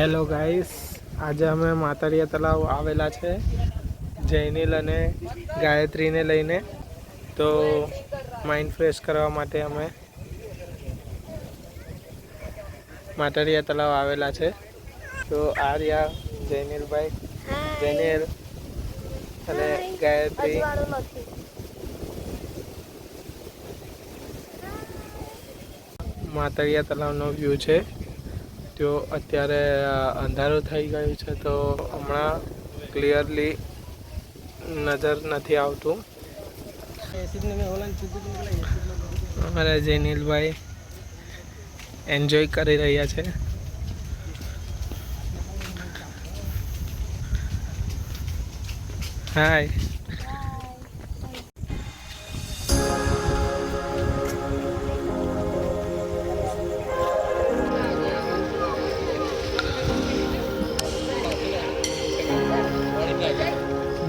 Hello guys, આજે અમે માતરિયા તળાવ આવેલા છે જૈનિલ અને ગાયત્રીને લઈને. તો માઇન્ડ ફ્રેશ કરવા માટે અમે માતરિયા તળાવ આવેલા છે. તો આ રહ્યા જૈનિલભાઈ, જૈનિલ અને ગાયત્રી. માતરિયા તળાવનો વ્યૂ છે. તો અત્યારે અંધારું થઈ ગયું છે, તો હમણાં ક્લિયરલી નજર નથી આવતું. અમારા જૈનિલભાઈ એન્જોય કરી રહ્યા છે. હાય.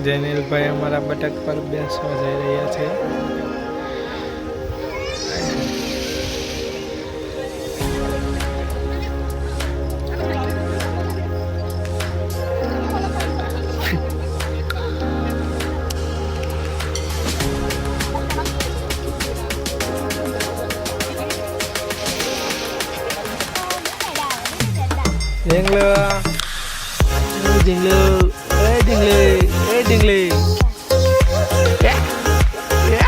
જૈનિલભાઈ અમારા બટક પર બેસવા જઈ રહ્યા છે. Jinglu, jinglu, jinglu, jinglu. Ya, ya.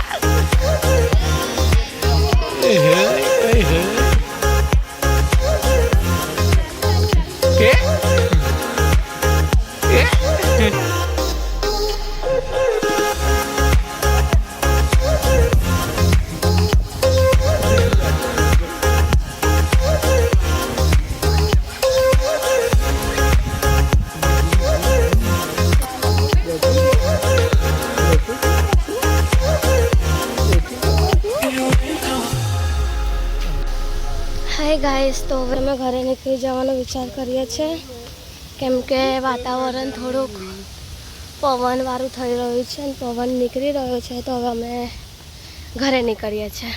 Hi guys, તો હવે અમે ઘરે નીકળી જવાનો વિચાર કરીએ છીએ, કેમ કે વાતાવરણ થોડુંક પવનવાળું થઈ રહ્યું છે અને પવન નીકળી રહ્યો છે. તો હવે અમે ઘરે નીકળીએ છીએ.